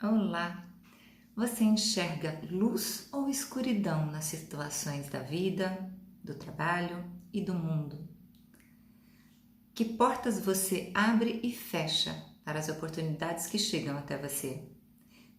Olá! Você enxerga luz ou escuridão nas situações da vida, do trabalho e do mundo? Que portas você abre e fecha para as oportunidades que chegam até você?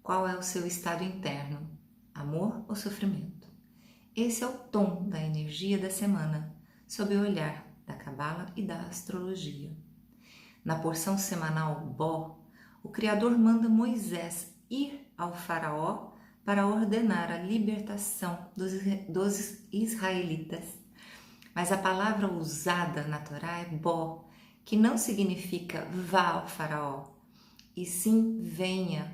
Qual é o seu estado interno? Amor ou sofrimento? Esse é o tom da energia da semana, sob o olhar da Cabala e da astrologia. Na porção semanal Bó, o Criador manda Moisés ir ao faraó para ordenar a libertação dos israelitas. Mas a palavra usada na Torá é Bó, que não significa vá ao faraó, e sim venha.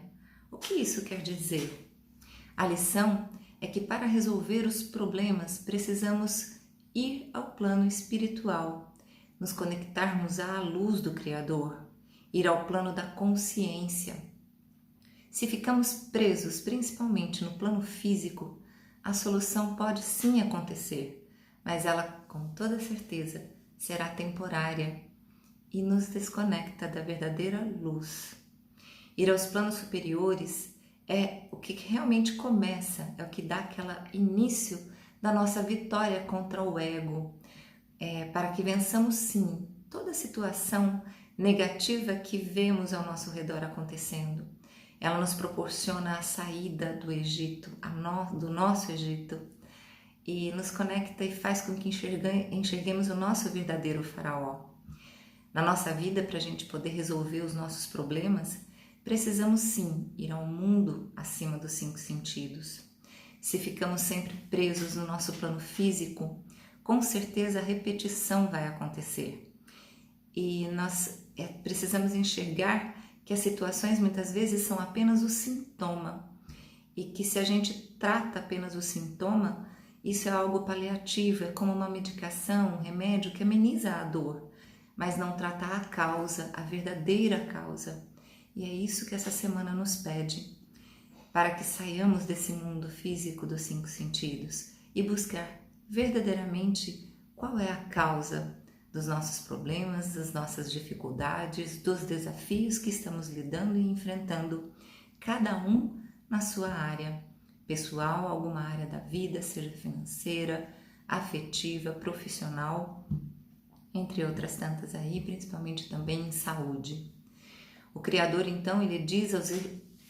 O que isso quer dizer? A lição é que para resolver os problemas precisamos ir ao plano espiritual, nos conectarmos à luz do Criador, ir ao plano da consciência. Se ficamos presos principalmente no plano físico, a solução pode sim acontecer, mas ela com toda certeza será temporária e nos desconecta da verdadeira luz. Ir aos planos superiores é o que realmente começa, é o que dá aquele início da nossa vitória contra o ego, para que vençamos sim toda situação negativa que vemos ao nosso redor acontecendo. Ela nos proporciona a saída do Egito, do nosso Egito, e nos conecta e faz com que enxerguemos o nosso verdadeiro faraó. Na nossa vida, para a gente poder resolver os nossos problemas, precisamos sim ir ao mundo acima dos 5 sentidos. Se ficamos sempre presos no nosso plano físico, com certeza a repetição vai acontecer. E nós precisamos enxergar que as situações muitas vezes são apenas o sintoma. E que se a gente trata apenas o sintoma, isso é algo paliativo, é como uma medicação, um remédio que ameniza a dor, mas não trata a causa, a verdadeira causa. E é isso que essa semana nos pede, para que saiamos desse mundo físico dos 5 sentidos e buscar verdadeiramente qual é a causa dos nossos problemas, das nossas dificuldades, dos desafios que estamos lidando e enfrentando, cada um na sua área pessoal, alguma área da vida, seja financeira, afetiva, profissional, entre outras tantas aí, principalmente também em saúde. O Criador, então, ele diz aos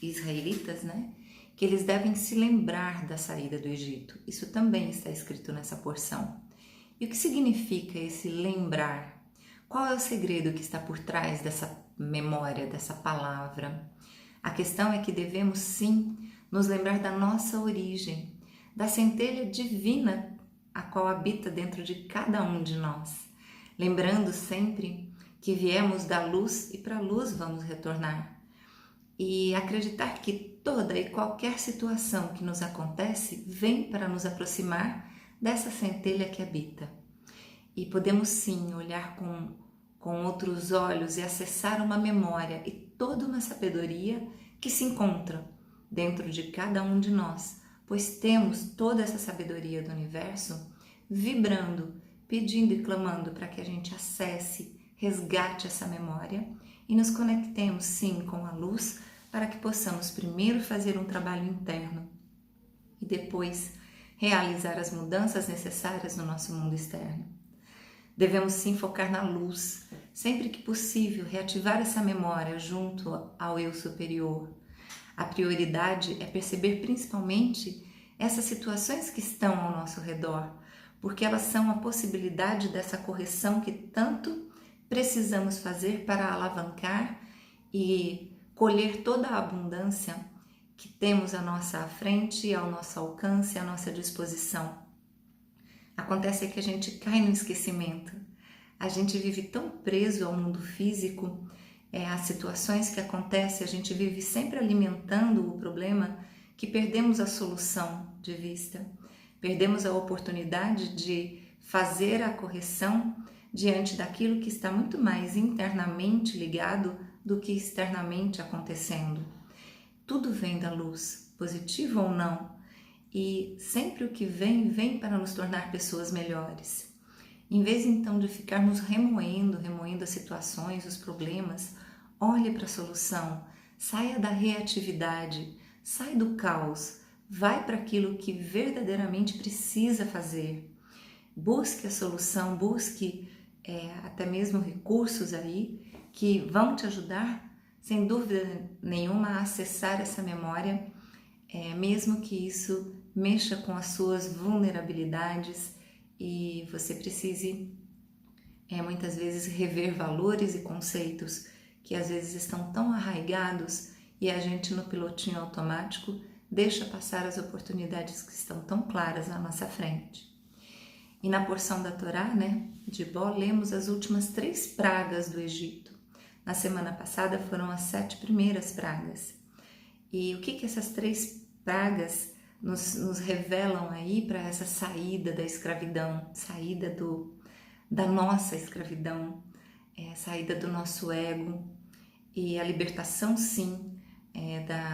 israelitas, que eles devem se lembrar da saída do Egito. Isso também está escrito nessa porção. E o que significa esse lembrar? Qual é o segredo que está por trás dessa memória, dessa palavra? A questão é que devemos sim nos lembrar da nossa origem, da centelha divina a qual habita dentro de cada um de nós, lembrando sempre que viemos da luz e para a luz vamos retornar. E acreditar que toda e qualquer situação que nos acontece vem para nos aproximar dessa centelha que habita. E podemos sim olhar com outros olhos e acessar uma memória e toda uma sabedoria que se encontra dentro de cada um de nós, pois temos toda essa sabedoria do universo vibrando, pedindo e clamando para que a gente acesse, resgate essa memória e nos conectemos sim com a luz para que possamos primeiro fazer um trabalho interno e depois realizar as mudanças necessárias no nosso mundo externo. Devemos sim focar na luz, sempre que possível reativar essa memória junto ao eu superior. A prioridade é perceber principalmente essas situações que estão ao nosso redor, porque elas são a possibilidade dessa correção que tanto precisamos fazer para alavancar e colher toda a abundância que temos à nossa frente, ao nosso alcance, à nossa disposição. Acontece que a gente cai no esquecimento. A gente vive tão preso ao mundo físico, às situações que acontecem, a gente vive sempre alimentando o problema, que perdemos a solução de vista. Perdemos a oportunidade de fazer a correção diante daquilo que está muito mais internamente ligado do que externamente acontecendo. Tudo vem da luz, positivo ou não, e sempre o que vem para nos tornar pessoas melhores. Em vez então de ficarmos remoendo as situações, os problemas, olhe para a solução, Saia da reatividade, sai do caos, vai para aquilo que verdadeiramente precisa fazer. Busque a solução, busque até mesmo recursos aí que vão te ajudar, sem dúvida nenhuma, a acessar essa memória, mesmo que isso mexa com as suas vulnerabilidades e você precise muitas vezes rever valores e conceitos que às vezes estão tão arraigados e a gente no pilotinho automático deixa passar as oportunidades que estão tão claras à nossa frente. E na porção da Torá, de Bo, lemos as últimas 3 pragas do Egito. Na semana passada foram as 7 primeiras pragas. E o que essas 3 pragas nos revelam aí para essa saída da escravidão, saída da nossa escravidão, saída do nosso ego e a libertação, sim,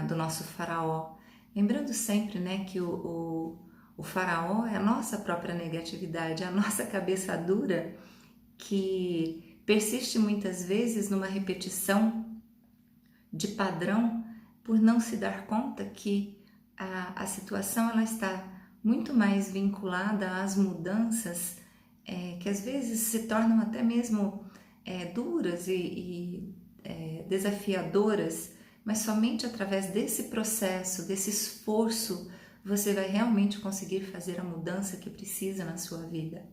do nosso faraó. Lembrando sempre, que o faraó é a nossa própria negatividade, a nossa cabeça dura que persiste muitas vezes numa repetição de padrão por não se dar conta que a situação ela está muito mais vinculada às mudanças que às vezes se tornam até mesmo duras e desafiadoras, mas somente através desse processo, desse esforço, você vai realmente conseguir fazer a mudança que precisa na sua vida.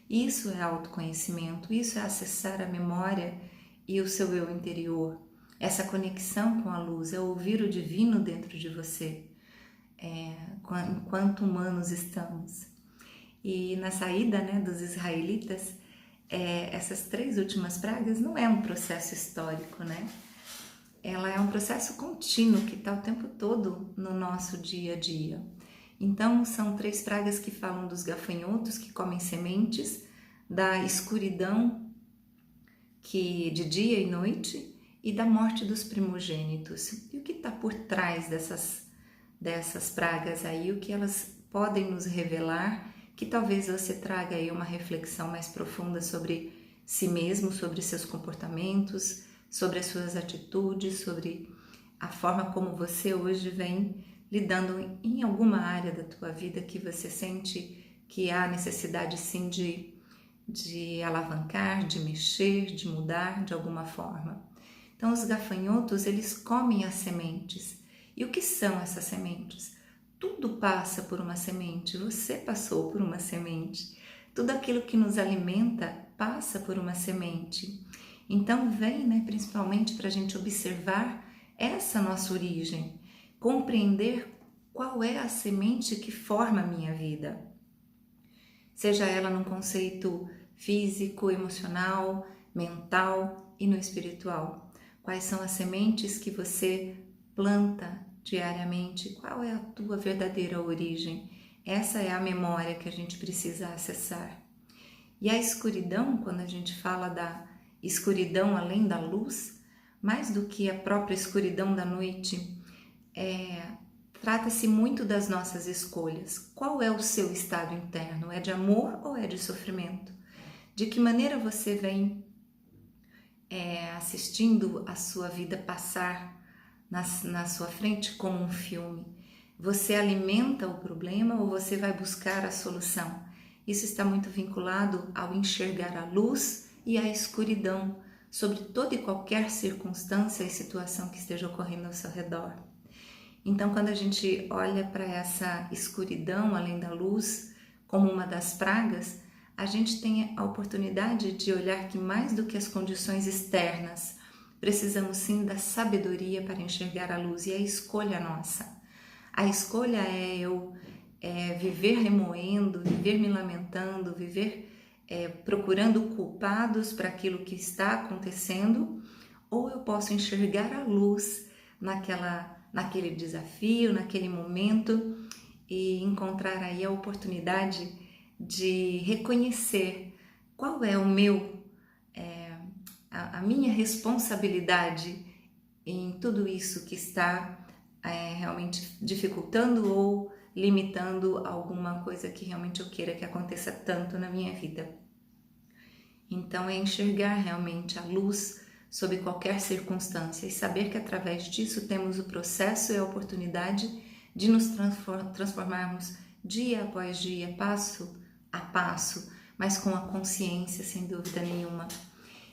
Isso é autoconhecimento, isso é acessar a memória e o seu eu interior. Essa conexão com a luz, é ouvir o divino dentro de você, enquanto humanos estamos. E na saída dos israelitas, essas 3 últimas pragas não é um processo histórico, Ela é um processo contínuo que está o tempo todo no nosso dia a dia. Então, são 3 pragas que falam dos gafanhotos que comem sementes, da escuridão que de dia e noite e da morte dos primogênitos. E o que está por trás dessas pragas aí, o que elas podem nos revelar, que talvez você traga aí uma reflexão mais profunda sobre si mesmo, sobre seus comportamentos, sobre as suas atitudes, sobre a forma como você hoje vem lidando em alguma área da tua vida que você sente que há necessidade sim de alavancar, de mexer, de mudar de alguma forma. Então os gafanhotos, eles comem as sementes. E o que são essas sementes? Tudo passa por uma semente, você passou por uma semente. Tudo aquilo que nos alimenta passa por uma semente. Então vem, principalmente para a gente observar essa nossa origem, compreender qual é a semente que forma a minha vida. Seja ela num conceito físico, emocional, mental e no espiritual. Quais são as sementes que você planta diariamente? Qual é a tua verdadeira origem? Essa é a memória que a gente precisa acessar. E a escuridão, quando a gente fala da escuridão além da luz, mais do que a própria escuridão da noite, trata-se muito das nossas escolhas. Qual é o seu estado interno? É de amor ou é de sofrimento? De que maneira você vem assistindo a sua vida passar na sua frente como um filme? Você alimenta o problema ou você vai buscar a solução? Isso está muito vinculado ao enxergar a luz e a escuridão sobre toda e qualquer circunstância e situação que esteja ocorrendo ao seu redor. Então, quando a gente olha para essa escuridão além da luz como uma das pragas, a gente tem a oportunidade de olhar que mais do que as condições externas, precisamos sim da sabedoria para enxergar a luz, e a escolha nossa. A escolha é eu viver remoendo, viver me lamentando, viver procurando culpados para aquilo que está acontecendo, ou eu posso enxergar a luz naquele desafio, naquele momento, e encontrar aí a oportunidade de reconhecer qual é a minha responsabilidade em tudo isso que está realmente dificultando ou limitando alguma coisa que realmente eu queira que aconteça tanto na minha vida. Então é enxergar realmente a luz sob qualquer circunstância, e saber que através disso temos o processo e a oportunidade de nos transformarmos dia após dia, passo a passo, mas com a consciência, sem dúvida nenhuma.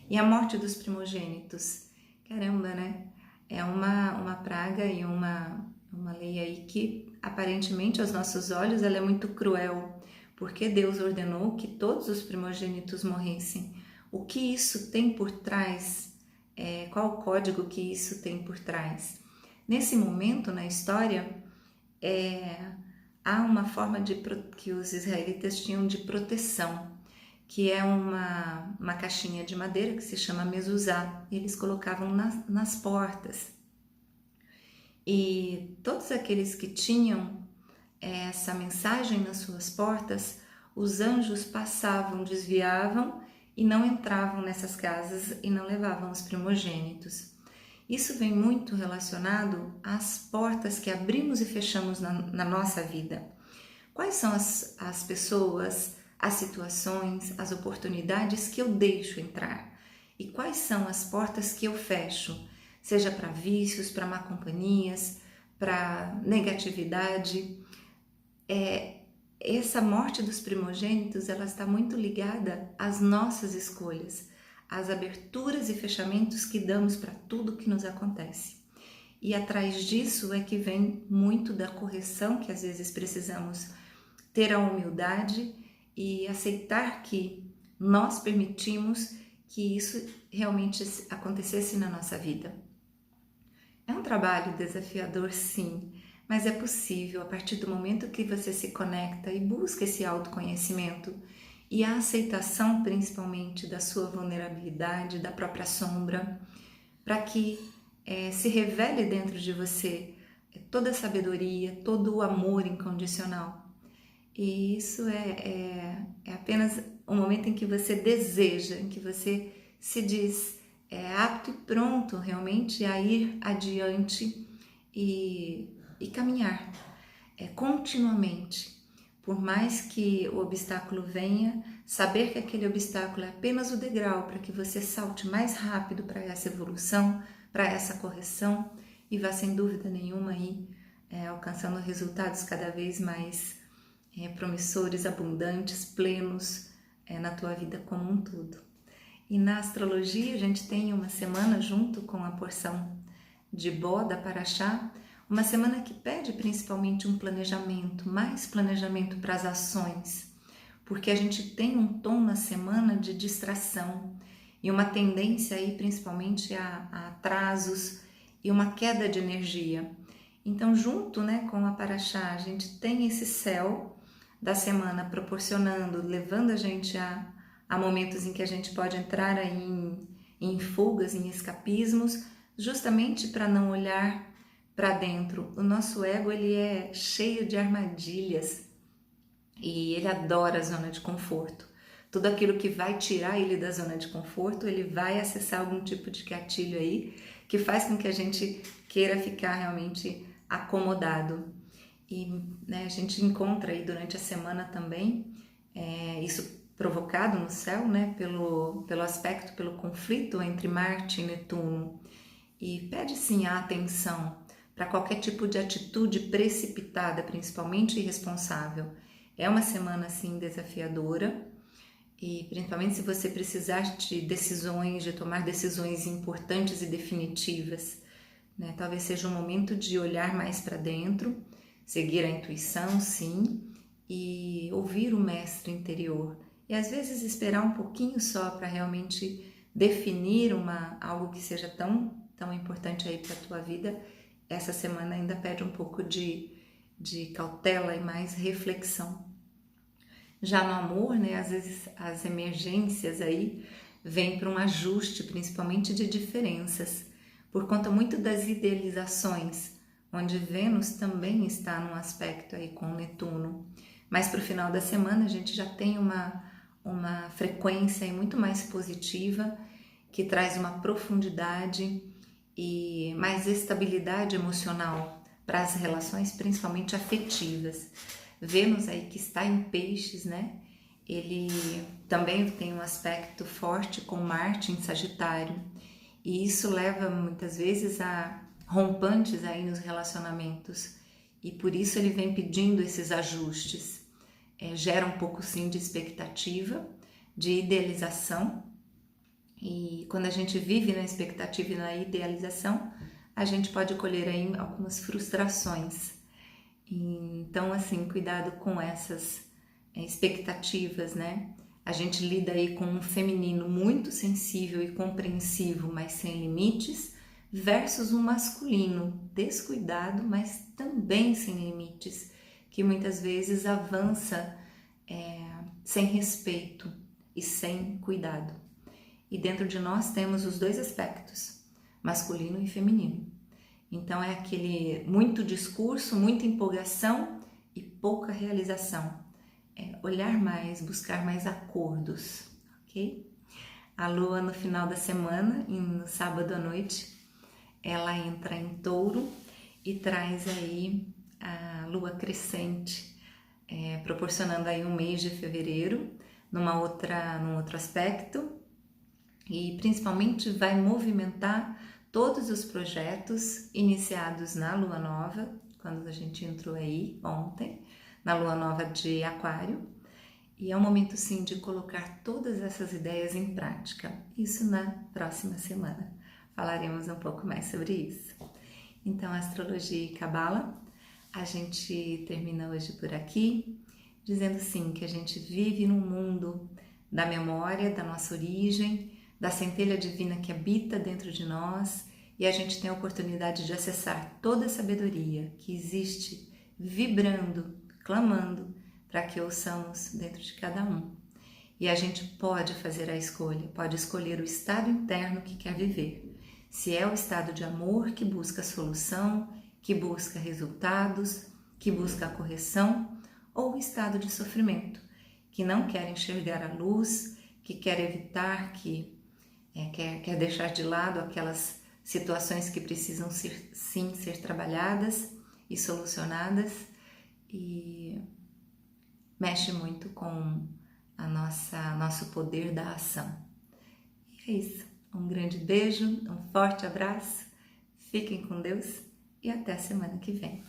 E a morte dos primogênitos, caramba, né? É uma praga e uma lei aí que aparentemente aos nossos olhos ela é muito cruel, porque Deus ordenou que todos os primogênitos morressem. O que isso tem por trás? Qual o código que isso tem por trás? Nesse momento na história, há uma forma que os israelitas tinham de proteção, que é uma caixinha de madeira que se chama mezuzá, e eles colocavam nas portas. E todos aqueles que tinham essa mensagem nas suas portas, os anjos passavam, desviavam e não entravam nessas casas e não levavam os primogênitos. Isso vem muito relacionado às portas que abrimos e fechamos na nossa vida. Quais são as pessoas, as situações, as oportunidades que eu deixo entrar? E quais são as portas que eu fecho? Seja para vícios, para má companhias, para negatividade. Essa morte dos primogênitos, ela está muito ligada às nossas escolhas, às aberturas e fechamentos que damos para tudo que nos acontece. E atrás disso é que vem muito da correção que às vezes precisamos ter a humildade e aceitar que nós permitimos que isso realmente acontecesse na nossa vida. É um trabalho desafiador, sim, mas é possível a partir do momento que você se conecta e busca esse autoconhecimento e a aceitação principalmente da sua vulnerabilidade, da própria sombra, para que se revele dentro de você toda a sabedoria, todo o amor incondicional. E isso é apenas um momento em que você deseja, em que você se diz apto e pronto realmente a ir adiante e caminhar continuamente. Por mais que o obstáculo venha, saber que aquele obstáculo é apenas o degrau para que você salte mais rápido para essa evolução, para essa correção e vá sem dúvida nenhuma aí alcançando resultados cada vez mais promissores, abundantes, plenos na tua vida como um todo. E na astrologia a gente tem uma semana junto com a porção de Bo da Paraxá, uma semana que pede principalmente um planejamento, mais planejamento para as ações, porque a gente tem um tom na semana de distração e uma tendência aí principalmente a atrasos e uma queda de energia. Então junto com a Paraxá a gente tem esse céu da semana proporcionando, levando a gente a momentos em que a gente pode entrar aí em fugas, em escapismos, justamente para não olhar para dentro. O nosso ego ele é cheio de armadilhas e ele adora a zona de conforto. Tudo aquilo que vai tirar ele da zona de conforto, ele vai acessar algum tipo de gatilho aí que faz com que a gente queira ficar realmente acomodado. E a gente encontra aí durante a semana também isso provocado no céu, pelo aspecto, pelo conflito entre Marte e Netuno. E pede sim a atenção para qualquer tipo de atitude precipitada, principalmente irresponsável. É uma semana assim desafiadora e principalmente se você precisar de decisões, de tomar decisões importantes e definitivas, talvez seja um momento de olhar mais para dentro, seguir a intuição, sim, e ouvir o mestre interior. E às vezes esperar um pouquinho só para realmente definir algo que seja tão importante aí para a tua vida. Essa semana ainda pede um pouco de cautela e mais reflexão. Já no amor, às vezes as emergências aí vêm para um ajuste, principalmente de diferenças, por conta muito das idealizações, onde Vênus também está num aspecto aí com Netuno. Mas para o final da semana a gente já tem uma frequência aí muito mais positiva, que traz uma profundidade e mais estabilidade emocional para as relações, principalmente afetivas. Vênus aí que está em Peixes, ele também tem um aspecto forte com Marte em Sagitário. E isso leva muitas vezes a rompantes aí nos relacionamentos. E por isso ele vem pedindo esses ajustes. Gera um pouco sim de expectativa, de idealização. E quando a gente vive na expectativa e na idealização, a gente pode colher aí algumas frustrações. Então, assim, cuidado com essas expectativas, né? A gente lida aí com um feminino muito sensível e compreensivo, mas sem limites, versus um masculino descuidado, mas também sem limites, que muitas vezes avança sem respeito e sem cuidado. E dentro de nós temos os dois aspectos, masculino e feminino. Então é aquele muito discurso, muita empolgação e pouca realização. Olhar mais, buscar mais acordos, ok? A lua no final da semana, no sábado à noite, ela entra em Touro e traz aí a lua crescente, proporcionando aí um mês de fevereiro, num outro aspecto, e principalmente vai movimentar todos os projetos iniciados na lua nova, quando a gente entrou aí ontem, na lua nova de Aquário, e é um momento sim de colocar todas essas ideias em prática. Isso na próxima semana. Falaremos um pouco mais sobre isso. Então, Astrologia e Cabala, a gente termina hoje por aqui, dizendo sim que a gente vive num mundo da memória, da nossa origem, da centelha divina que habita dentro de nós, e a gente tem a oportunidade de acessar toda a sabedoria que existe vibrando, clamando para que ouçamos dentro de cada um. E a gente pode fazer a escolha, pode escolher o estado interno que quer viver. Se é o estado de amor que busca solução, que busca resultados, que busca a correção, ou o estado de sofrimento, que não quer enxergar a luz, que quer evitar, quer deixar de lado aquelas situações que precisam ser trabalhadas e solucionadas, e mexe muito com nosso poder da ação. E é isso. Um grande beijo, um forte abraço, fiquem com Deus e até a semana que vem.